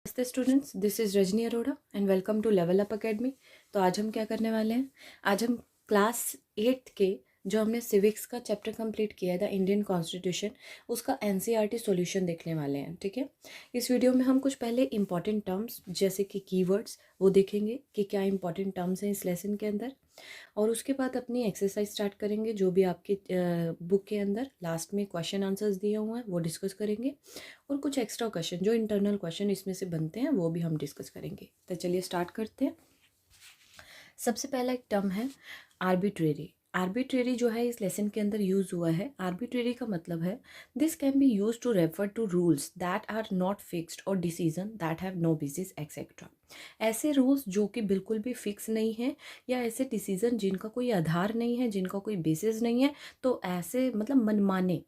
नमस्ते students, this is Rajni Arora and welcome to Level Up Academy. तो आज हम क्या करने वाले हैं? आज हम क्लास 8th के जो हमने सिविक्स का चैप्टर कंप्लीट किया था इंडियन कॉन्स्टिट्यूशन, उसका एनसीईआरटी सॉल्यूशन देखने वाले हैं। ठीक है, इस वीडियो में हम कुछ पहले इंपॉर्टेंट टर्म्स जैसे कि कीवर्ड्स वो देखेंगे कि क्या इंपॉर्टेंट टर्म्स हैं इस लेसन के अंदर, और उसके बाद अपनी एक्सरसाइज स्टार्ट करेंगे। जो भी आपकी बुक के अंदर लास्ट में क्वेश्चन आंसर्स दिए हुए हैं वो डिस्कस करेंगे, और कुछ एक्स्ट्रा क्वेश्चन जो इंटरनल क्वेश्चन इसमें से बनते हैं वो भी हम डिस्कस करेंगे। तो चलिए स्टार्ट करते हैं। सबसे पहला एक टर्म है आर्बिट्रेरी। आर्बिट्रेरी जो है इस लेसन के अंदर यूज हुआ है। आर्बिट्रेरी का मतलब है this can be use to refer to rules that are not fixed और decision that have no basis etcetera. ऐसे रूल्स जो कि बिल्कुल भी फिक्स नहीं है, या ऐसे डिसीजन जिनका कोई आधार नहीं है, जिनका कोई बेसिस नहीं है, तो ऐसे मतलब मनमाने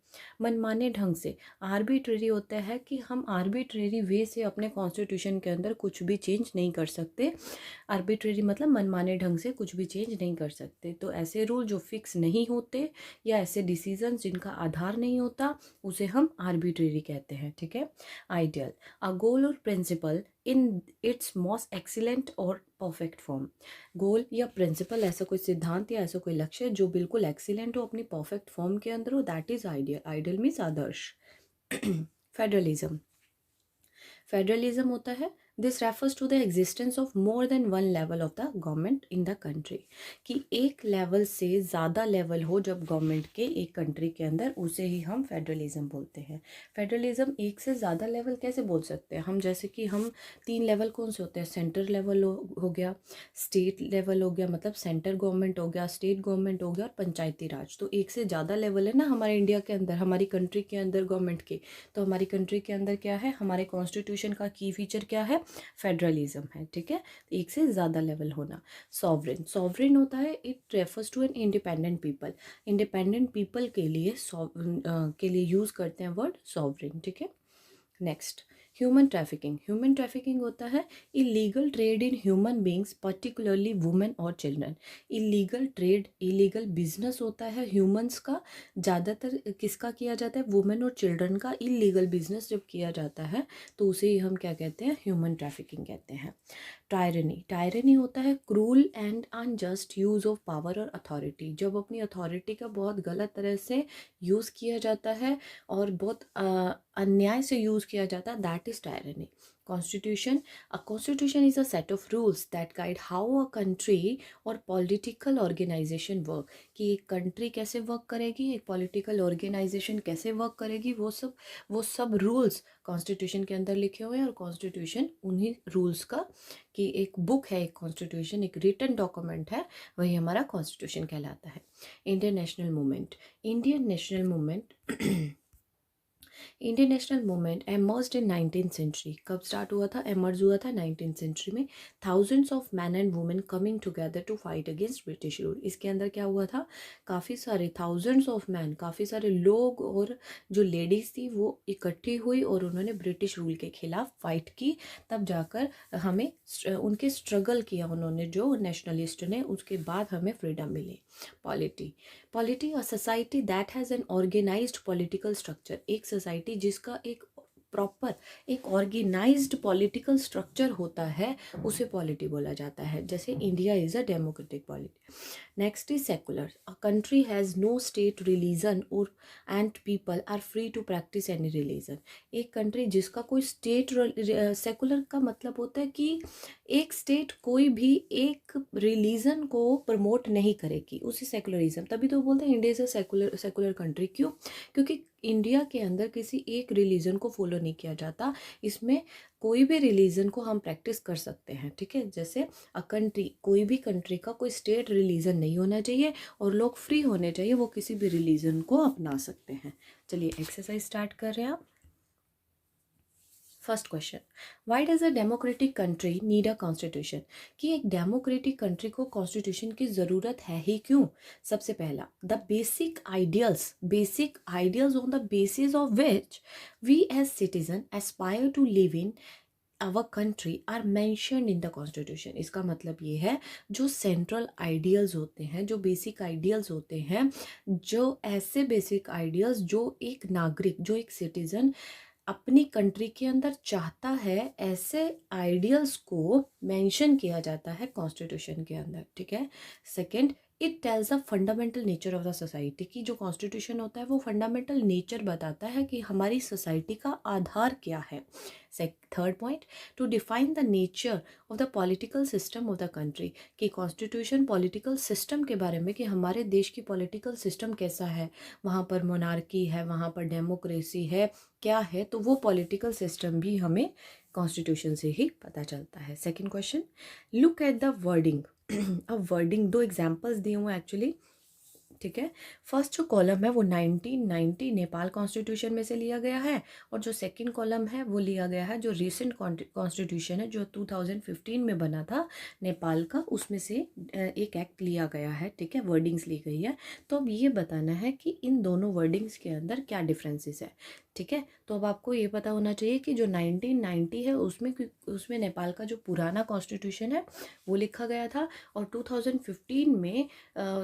मनमाने ढंग से आर्बिट्रेरी होता है कि हम आर्बिट्रेरी वे से अपने कॉन्स्टिट्यूशन के अंदर कुछ भी चेंज नहीं कर सकते। आर्बिट्रेरी मतलब मनमाने ढंग से कुछ भी चेंज नहीं कर सकते। तो ऐसे रूल जो फिक्स नहीं होते या ऐसे डिसीजंस जिनका आधार नहीं होता उसे हम आर्बिट्रेरी कहते हैं। ठीक है। आइडियल, अ गोल और principle in its most excellent और परफेक्ट फॉर्म। गोल या प्रिंसिपल, ऐसा कोई सिद्धांत या ऐसा कोई लक्ष्य जो बिल्कुल एक्सीलेंट हो, अपनी परफेक्ट फॉर्म के अंदर हो, that is ideal. Ideal means आदर्श। फेडरलिज्म, फेडरलिज्म होता है this refers to the existence of more than one level of the government in the country. कि एक लेवल से ज़्यादा लेवल हो जब गवर्नमेंट के एक कंट्री के अंदर, उसे ही हम फेडरलिज्म बोलते हैं। फेडरलिज्म एक से ज़्यादा लेवल कैसे बोल सकते हैं हम? जैसे कि हम 3 लेवल कौन से होते हैं? सेंटर लेवल हो गया, स्टेट लेवल हो गया मतलब सेंटर गवर्नमेंट हो गया, स्टेट गवर्नमेंट हो गया, और पंचायती राज। तो एक से ज़्यादा लेवल है ना हमारे इंडिया के अंदर, हमारी कंट्री के अंदर गवर्नमेंट के। तो हमारी कंट्री के अंदर क्या है? हमारे कॉन्स्टिट्यूशन का की फीचर क्या है? फेडरलिज्म है। ठीक है, एक से ज़्यादा लेवल होना। सॉवरेन, सॉवरेन होता है it refers to an independent people. Independent people के लिए के लिए यूज़ करते हैं वर्ड सॉवरेन। ठीक है। Next, human trafficking. Human trafficking होता है illegal trade in human beings particularly women और children. Illegal trade, illegal business होता है ह्यूमंस का। ज़्यादातर किसका किया जाता है? वुमेन और चिल्ड्रन का इलीगल बिजनेस जब किया जाता है तो उसे ही हम क्या कहते हैं? ह्यूमन ट्रैफिकिंग कहते हैं। टायरनी, टायरनी होता है cruel and unjust use of power और अथॉरिटी। जब अपनी अथॉरिटी का बहुत गलत तरह से यूज़ किया जाता है और बहुत अन्याय से यूज़ किया जाता है, that is tyranny. Constitution, a constitution is a set of rules that guide how a country और पॉलिटिकल ऑर्गेनाइजेशन वर्क। कि एक कंट्री कैसे वर्क करेगी, एक पॉलिटिकल ऑर्गेनाइजेशन कैसे वर्क करेगी, वो सब रूल्स कॉन्स्टिट्यूशन के अंदर लिखे हुए हैं। और कॉन्स्टिट्यूशन उन्हीं रूल्स का कि एक बुक है, एक कॉन्स्टिट्यूशन एक रिटन डॉक्यूमेंट है, वही हमारा कॉन्स्टिट्यूशन कहलाता है। Indian national movement, Indian national movement Indian national movement emerged in 19th century. कब स्टार्ट हुआ था? एमर्ज हुआ था 19th सेंचुरी में। Thousands of man and women coming together to fight against British rule. इसके अंदर क्या हुआ था? काफ़ी सारे थाउजेंड्स ऑफ मैन, काफ़ी सारे लोग और जो लेडीज़ थी वो इकट्ठी हुई और उन्होंने ब्रिटिश रूल के खिलाफ फाइट की। तब जाकर हमें उनके स्ट्रगल किया उन्होंने, जो नेशनलिस्ट ने, उसके बाद हमें फ्रीडम मिली। Polity, polity a society that has an organised political structure. एक सोसाइटी जिसका एक प्रॉपर एक ऑर्गेनाइज्ड पॉलिटिकल स्ट्रक्चर होता है उसे पॉलिटी बोला जाता है। जैसे India is a democratic polity. Next is secular, a country has no state religion और and people are free to practise any religion. एक कंट्री जिसका कोई स्टेट, सेकुलर का मतलब होता है कि एक स्टेट कोई भी एक रिलीजन को प्रमोट नहीं करेगी, उसी सेकुलरिज्म। तभी तो बोलते हैं India is a secular secular country. क्यों? क्योंकि इंडिया के अंदर किसी एक रिलीजन को फॉलो नहीं किया जाता। इसमें कोई भी रिलीजन को हम प्रैक्टिस कर सकते हैं। ठीक है। जैसे अ कंट्री, कोई भी कंट्री का कोई स्टेट रिलीजन नहीं होना चाहिए और लोग फ्री होने चाहिए, वो किसी भी रिलीजन को अपना सकते हैं। चलिए एक्सरसाइज स्टार्ट कर रहे हैं आप। First question, why does a democratic country need a constitution? कि एक डेमोक्रेटिक कंट्री को कॉन्स्टिट्यूशन की ज़रूरत है ही क्यों? सबसे पहला, the basic ideals on the basis of which we as citizen aspire to live in our country are mentioned in the constitution. इसका मतलब ये है जो सेंट्रल आइडियल्स होते हैं, जो बेसिक आइडियल्स होते हैं, जो ऐसे बेसिक आइडियल्स जो एक नागरिक, जो एक सिटीजन अपनी कंट्री के अंदर चाहता है, ऐसे आइडियल्स को मेंशन किया जाता है कॉन्स्टिट्यूशन के अंदर, ठीक है। Second, it tells the fundamental nature of the society, की जो कॉन्स्टिट्यूशन होता है वो फंडामेंटल नेचर बताता है कि हमारी सोसाइटी का आधार क्या है। Third point, to define the nature of the political system of the country, कि कॉन्स्टिट्यूशन पॉलिटिकल सिस्टम के बारे में, कि हमारे देश की पॉलिटिकल सिस्टम कैसा है, वहाँ पर मोनार्की है, वहाँ पर डेमोक्रेसी है, क्या है, तो वो पॉलिटिकल सिस्टम भी हमें कॉन्स्टिट्यूशन से ही पता चलता है। Second question, look at the wording. अब वर्डिंग, दो एग्जांपल्स दिए हुए हैं एक्चुअली, ठीक है। फर्स्ट जो कॉलम है वो 1990 नेपाल कॉन्स्टिट्यूशन में से लिया गया है, और जो सेकंड कॉलम है वो लिया गया है जो रिसेंट कॉन्स्टिट्यूशन है जो 2015 में बना था नेपाल का, उसमें से एक एक्ट लिया गया है, ठीक है, वर्डिंग्स ली गई है। तो अब ये बताना है कि इन दोनों वर्डिंग्स के अंदर क्या डिफरेंसेस है, ठीक है। तो अब आपको ये पता होना चाहिए कि जो 1990 है उसमें नेपाल का जो पुराना कॉन्स्टिट्यूशन है वो लिखा गया था, और 2015 में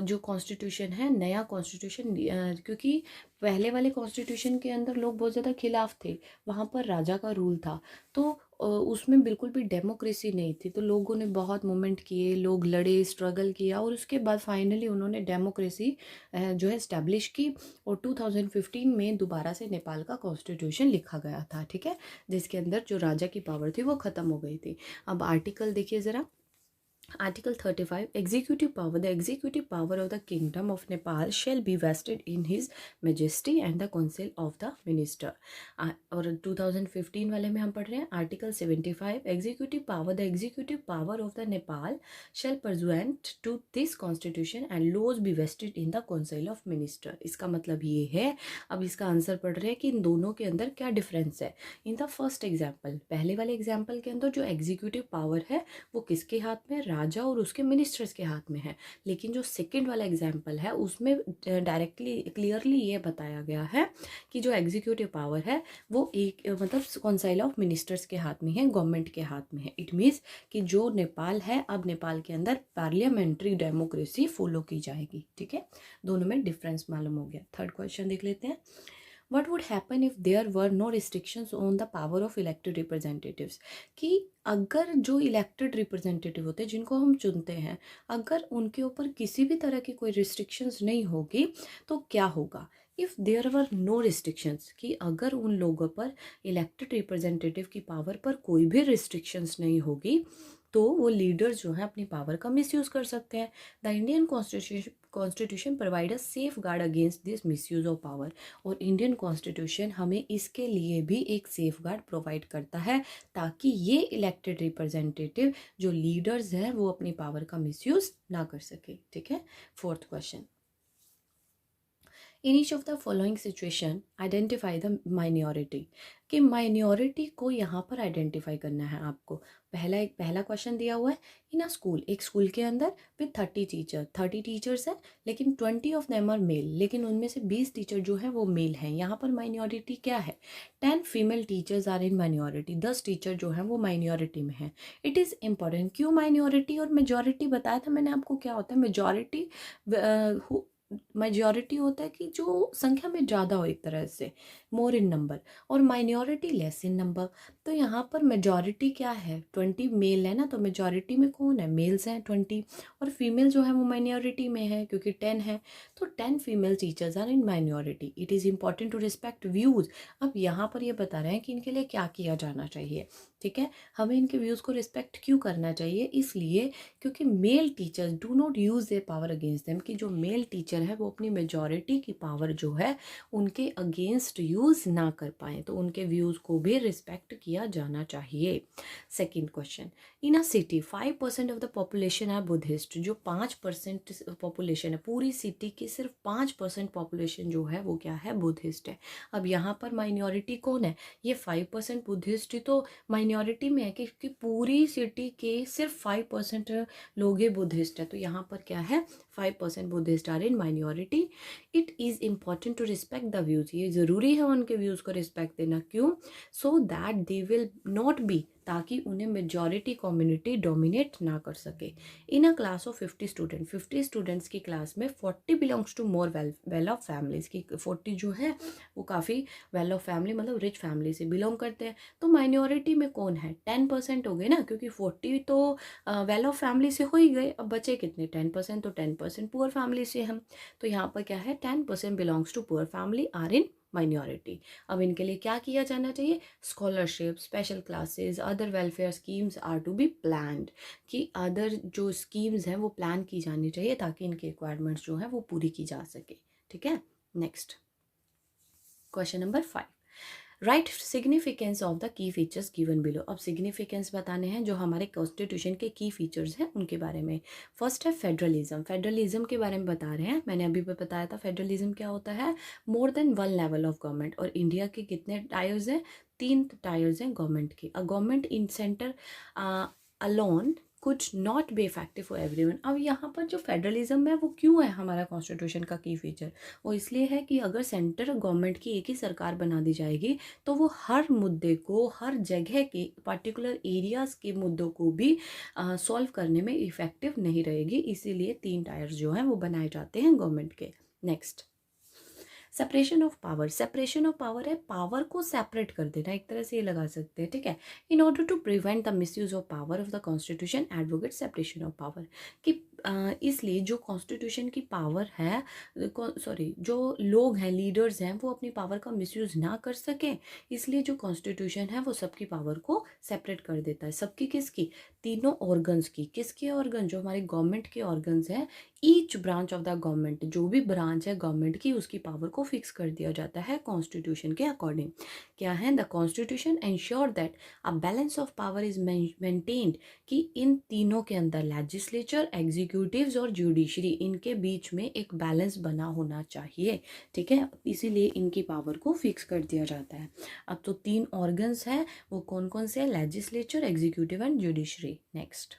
जो कॉन्स्टिट्यूशन है, नया कॉन्स्टिट्यूशन, क्योंकि पहले वाले कॉन्स्टिट्यूशन के अंदर लोग बहुत ज़्यादा खिलाफ थे, वहाँ पर राजा का रूल था, तो उसमें बिल्कुल भी डेमोक्रेसी नहीं थी, तो लोगों ने बहुत मूवमेंट किए, लोग लड़े, स्ट्रगल किया, और उसके बाद फाइनली उन्होंने डेमोक्रेसी जो है इस्टेब्लिश की, और 2015 में दोबारा से नेपाल का कॉन्स्टिट्यूशन लिखा गया था, ठीक है, जिसके अंदर जो राजा की पावर थी वो ख़त्म हो गई थी। अब आर्टिकल देखिए ज़रा, Article 35, executive power. The executive power of the Kingdom of Nepal shall be vested in His Majesty and the Council of the Minister. और 2015 वाले में हम पढ़ रहे हैं Article 75, executive power. The executive power of the Nepal shall pursuant to this constitution and laws be vested in the Council of Minister. इसका मतलब ये है, अब इसका आंसर पढ़ रहे हैं कि इन दोनों के अंदर क्या डिफरेंस है। इन द फर्स्ट एग्जाम्पल, पहले वाले एग्जाम्पल के अंदर जो एग्जीक्यूटिव पावर है वो किसके हाथ में, राजा और उसके मिनिस्टर्स के हाथ में है, लेकिन जो सेकंड वाला एग्जाम्पल है उसमें डायरेक्टली क्लियरली ये बताया गया है कि जो एग्जीक्यूटिव पावर है वो एक मतलब काउंसिल ऑफ मिनिस्टर्स के हाथ में है, गवर्नमेंट के हाथ में है। इट मीन्स कि जो नेपाल है, अब नेपाल के अंदर पार्लियामेंट्री डेमोक्रेसी फॉलो की जाएगी, ठीक है। दोनों में डिफरेंस मालूम हो गया। थर्ड क्वेश्चन देख लेते हैं, What would happen if there were no restrictions on the power of elected representatives? कि अगर जो इलेक्टेड रिप्रेजेंटेटिव होते हैं जिनको हम चुनते हैं, अगर उनके ऊपर किसी भी तरह की कोई रिस्ट्रिक्शंस नहीं होगी तो क्या होगा। If there were no restrictions, कि अगर उन लोगों पर, इलेक्टेड रिप्रेजेंटेटिव की पावर पर कोई भी रिस्ट्रिक्शंस नहीं होगी, तो वो लीडर्स जो हैं अपनी पावर का मिसयूज कर सकते हैं। The Indian constitution provide a safe guard against this misuse of power, और इंडियन कॉन्स्टिट्यूशन हमें इसके लिए भी एक सेफ गार्ड प्रोवाइड करता है, ताकि ये इलेक्टेड रिप्रेजेंटेटिव जो लीडर्स हैं वो अपनी पावर का मिसयूज ना कर सके, ठीक है। Fourth question, in each of the following situation identify the minority, कि माइनॉरिटी को यहाँ पर आइडेंटिफाई करना है आपको। पहला क्वेश्चन दिया हुआ है, इन अ स्कूल, एक स्कूल के अंदर विद 30 टीचर्स हैं, लेकिन 20 ऑफ देम आर मेल, लेकिन उनमें से 20 टीचर जो है वो मेल हैं। यहाँ पर माइनॉरिटी क्या है, 10 female teachers are in minority, 10 teacher जो हैं वो माइनॉरिटी में हैं। इट इज़ इम्पॉर्टेंट, क्यों माइनॉरिटी और मेजॉरिटी बताया था मैंने आपको, क्या होता है मेजॉरिटी, मेजॉरिटी होता है कि जो संख्या में ज़्यादा हो, एक तरह से मोर इन नंबर, और माइनॉरिटी लेस इन नंबर। तो यहाँ पर मेजॉरिटी क्या है, 20 मेल है ना, तो मेजॉरिटी में कौन है, मेल्स हैं 20, और फीमेल जो है वो माइनॉरिटी में है क्योंकि 10 है, तो 10 female teachers are in minority. It is important to respect views. अब यहाँ पर ये बता रहे हैं कि इनके लिए क्या किया जाना चाहिए, ठीक है। हमें इनके व्यूज़ को रिस्पेक्ट क्यों करना चाहिए, इसलिए क्योंकि male teachers do not use their power against them, कि जो मेल टीचर है वो अपनी मेजॉरिटी की पावर जो है उनके अगेंस्ट यूज़ ना कर पाएँ, तो उनके व्यूज़ को भी रिस्पेक्ट किया जाना चाहिए। Second question, in a city 5% of the population है बुद्धिस्ट, जो 5% पॉपुलेशन है पूरी सिटी की, सिर्फ 5% पॉपुलेशन जो है वो क्या है, बुद्धिस्ट है। अब यहाँ पर माइनॉरिटी कौन है, ये 5% बुद्धिस्ट ही तो माइनॉरिटी में है, कि पूरी सिटी के सिर्फ 5% लोग ही बुद्धिस्ट है, तो यहाँ पर क्या है, 5% Buddhist are in minority. It is important to respect the views, ये ज़रूरी है उनके व्यूज़ को रिस्पेक्ट देना, क्यों, so that they will not be, ताकि उन्हें मेजॉरिटी कम्युनिटी डोमिनेट ना कर सके। In a class of 50 students की क्लास में 40 belongs to more well off families की 40 जो है वो काफ़ी वेल ऑफ फैमिली मतलब रिच फैमिली से बिलोंग करते हैं। तो माइनॉरिटी में कौन है? 10% हो गए ना, क्योंकि 40 तो वेल ऑफ फैमिली से हो ही गए। अब बचे कितने? 10%। तो 10% पुअर फैमिली से हम, तो यहाँ पर क्या है, 10% belongs to poor family are in minority. अब इनके लिए क्या किया जाना चाहिए? Scholarship, special classes, other welfare schemes are to be planned, कि अदर जो स्कीम्स हैं वो प्लान की जानी चाहिए ताकि इनकी रिक्वायरमेंट्स जो है वो पूरी की जा सके। ठीक है, next question number 5, right significance of the key features given below. अब सिग्निफिकेंस बताने हैं जो हमारे कॉन्स्टिट्यूशन के की फीचर्स हैं उनके बारे में। फर्स्ट है फेडरलिज्म। फेडरलिज्म के बारे में बता रहे हैं, मैंने अभी भी बताया था फेडरलिज्म क्या होता है, मोर than one level of government. और इंडिया के कितने टायर्स हैं? 3 टायर्स हैं गवर्नमेंट के। A government in centre alone could not be effective for everyone. अब यहाँ पर जो फेडरलिज्म है वो क्यों है हमारा कॉन्स्टिट्यूशन का की फीचर? वो इसलिए है कि अगर सेंटर गवर्नमेंट की एक ही सरकार बना दी जाएगी तो वो हर मुद्दे को, हर जगह के पर्टिकुलर एरियाज़ के मुद्दों को भी सॉल्व करने में इफ़ेक्टिव नहीं रहेगी। इसीलिए 3 टायर्स जो हैं वो बनाए जाते हैं गवर्नमेंट के। Next, separation of power. Separation of power है पावर को सेपरेट कर देना, एक तरह से ये लगा सकते हैं। ठीक है, in order to prevent the misuse of power of the constitution advocate separation of power, कि इसलिए जो कॉन्स्टिट्यूशन की पावर है, सॉरी जो लोग हैं, लीडर्स हैं, वो अपनी पावर का मिसयूज ना कर सकें, इसलिए जो कॉन्स्टिट्यूशन है वो सबकी पावर को सेपरेट कर देता है। सबकी किसकी? तीनों ऑर्गन्स की। किसके ऑर्गन? जो हमारे गवर्नमेंट के ऑर्गन्स हैं, each branch of the government, जो भी ब्रांच है गवर्नमेंट की, उसकी पावर को फिक्स कर दिया जाता है कॉन्स्टिट्यूशन के अकॉर्डिंग। क्या है? The constitution ensure that a balance of power is maintained, कि इन तीनों के अंदर लेजिस्लेचर, एग्जीक्यूटिव्स और जुडिशरी, इनके बीच में एक बैलेंस बना होना चाहिए। ठीक है, इसीलिए इनकी पावर को फिक्स कर दिया जाता है। अब तो 3 ऑर्गन्स हैं, वो कौन कौन से? Legislature, executive and judiciary. Next,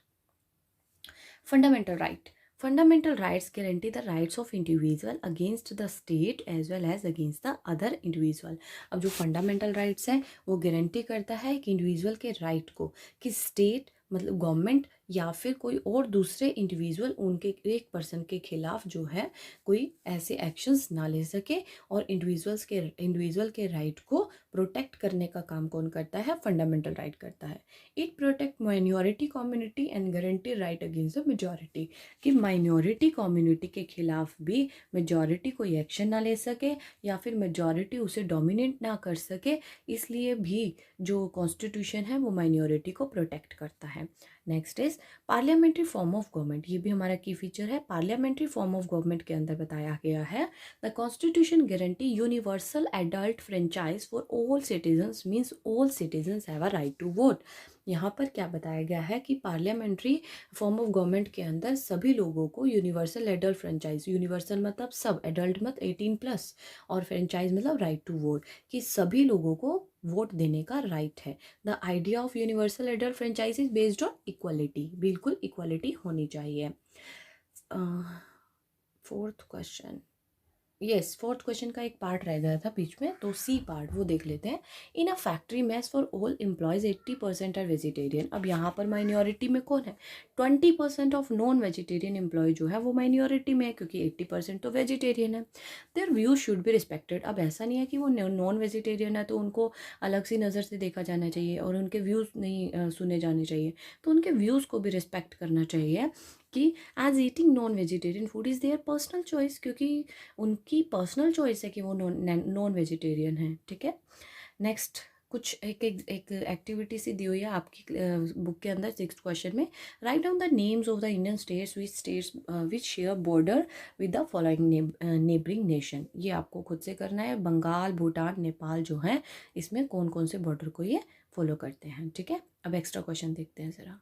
fundamental right. Fundamental rights guarantee the rights of individual against the state as well as against the other individual. अब जो फंडामेंटल राइट्स हैं वो गारंटी करता है कि इंडिविजुअल के राइट को, कि स्टेट मतलब गवर्नमेंट या फिर कोई और दूसरे इंडिविजुअल उनके एक पर्सन के खिलाफ जो है कोई ऐसे एक्शंस ना ले सके, और इंडिविजुअल के राइट को प्रोटेक्ट करने का काम कौन करता है? फंडामेंटल राइट करता है। It protect minority community and guarantee right against the majority, कि माइनॉरिटी कम्युनिटी के खिलाफ भी मेजॉरिटी कोई एक्शन ना ले सके या फिर मेजॉरिटी उसे डोमिनेट ना कर सके, इसलिए भी जो कॉन्स्टिट्यूशन है वो माइनॉरिटी को प्रोटेक्ट करता है। Next is parliamentary form of government. ये भी हमारा की फीचर है। पार्लियामेंट्री फॉर्म ऑफ गवर्नमेंट के अंदर बताया गया है the constitution guarantee universal adult franchise for all citizens, means all citizens have a right to vote. यहाँ पर क्या बताया गया है कि पार्लियामेंट्री फॉर्म ऑफ गवर्नमेंट के अंदर सभी लोगों को यूनिवर्सल एडल्ट फ्रेंचाइज, यूनिवर्सल मतलब सब, एडल्ट मत 18+, और फ्रेंचाइज मतलब राइट टू वोट, कि सभी लोगों को वोट देने का राइट है। The idea of universal adult franchise is based on equality, बिल्कुल इक्वालिटी होनी चाहिए। 4th question, yes 4th question का एक पार्ट रह गया था बीच में, तो सी पार्ट वो देख लेते हैं। In a factory mess for all employees 80% are vegetarian. अब यहाँ पर माइनॉरिटी में कौन है? 20% ऑफ नॉन वेजिटेरियन एम्प्लॉय जो है वो माइनॉरिटी में है, क्योंकि 80% तो वेजिटेरियन है। Their views should be respected. अब ऐसा नहीं है कि वो नॉन वेजिटेरियन है तो उनको अलग सी नज़र से देखा जाना चाहिए और उनके व्यूज़ नहीं सुने जाने चाहिए, तो उनके व्यूज़ को भी रिस्पेक्ट करना चाहिए, कि as eating non vegetarian food is their personal choice, क्योंकि उनकी पर्सनल चॉइस है कि वो नॉन वेजिटेरियन है। ठीक है, नेक्स्ट कुछ एक एक्टिविटी सी दी हुई है आपकी बुक के अंदर 6th क्वेश्चन में। Write down the names of the Indian states which share border with the following neighbouring nation. ये आपको खुद से करना है। बंगाल, भूटान, नेपाल जो है, इसमें कौन कौन से बॉर्डर को ये फॉलो करते हैं। ठीक है, अब एक्स्ट्रा क्वेश्चन देखते हैं ज़रा।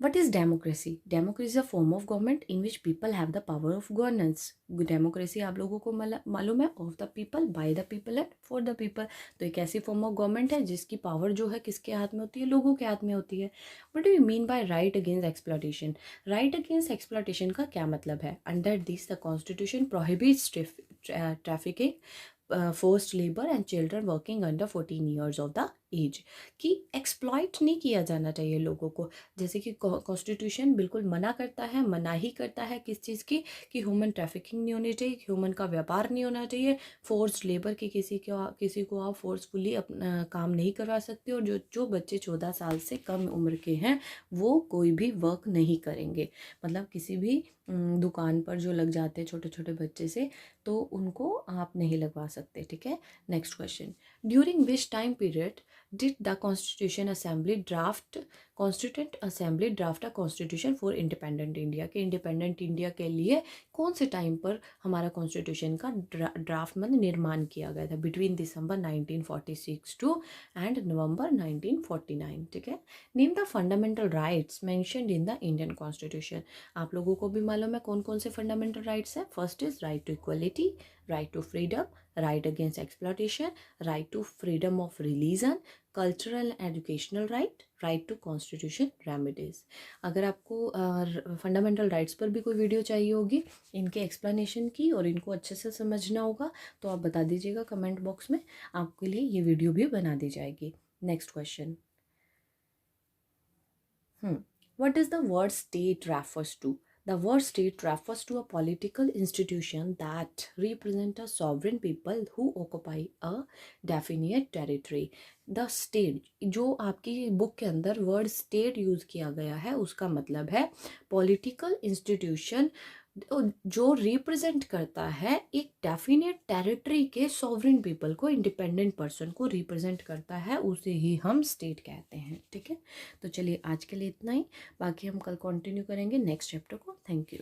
What is democracy? Democracy is a form of government in which people have the power of governance. Democracy आप लोगों को मालूम है, of the people, by the people and for the people। तो एक ऐसी फॉर्म ऑफ गवर्नमेंट है जिसकी पावर जो है किसके हाथ में होती है? लोगों के हाथ में होती है। What do you mean by right against exploitation? Right against exploitation का क्या मतलब है? Under this the constitution prohibits trafficking, forced labor and children working under 14 years of the as, कि एक्सप्लॉइट नहीं किया जाना चाहिए लोगों को। जैसे कि कॉन्स्टिट्यूशन बिल्कुल मना करता है, मना ही करता है किस चीज़ की, कि ह्यूमन ट्रैफिकिंग नहीं होनी चाहिए, ह्यूमन का व्यापार नहीं होना चाहिए, फोर्स्ड लेबर की किसी को आप फोर्सफुली अपना काम नहीं करवा सकते, और जो जो बच्चे 14 साल से कम उम्र के हैं वो कोई भी वर्क नहीं करेंगे। मतलब किसी भी दुकान पर जो लग जाते हैं छोटे छोटे बच्चे से, तो उनको आप नहीं लगवा सकते, ठीक है। Next question, during which time period did the constitution assembly draft constituent assembly draft a constitution for independent India, के इंडिपेंडेंट इंडिया के लिए कौन से टाइम पर हमारा कॉन्स्टिट्यूशन का ड्राफ्ट मतलब निर्माण किया गया था? Between December 1946 to and November 1949, ठीक है। Name the fundamental rights mentioned in the Indian constitution. आप लोगों को भी मालूम है कौन कौन से फंडामेंटल राइट्स हैं। First is right to equality, right to freedom, right against exploitation, right to freedom of religion, cultural and educational right, right to constitution remedies. अगर आपको फंडामेंटल राइट्स पर भी कोई वीडियो चाहिए होगी इनके एक्सप्लेनेशन की, और इनको अच्छे से समझना होगा, तो आप बता दीजिएगा कमेंट बॉक्स में, आपके लिए ये वीडियो भी बना दी जाएगी। Next question, what does the word state refers to? The word state refers to a political institution that represent a sovereign people who occupy a definite territory. The state, जो आपकी book के अंदर word state use किया गया है उसका मतलब है पॉलिटिकल इंस्टीट्यूशन जो रिप्रेजेंट करता है एक डेफिनेट टेरिटरी के सॉवरेन पीपल को, इंडिपेंडेंट पर्सन को रिप्रेजेंट करता है, उसे ही हम स्टेट कहते हैं, ठीक है। तो चलिए आज के लिए इतना ही, बाकी हम कल कंटिन्यू करेंगे नेक्स्ट चैप्टर को। Thank you.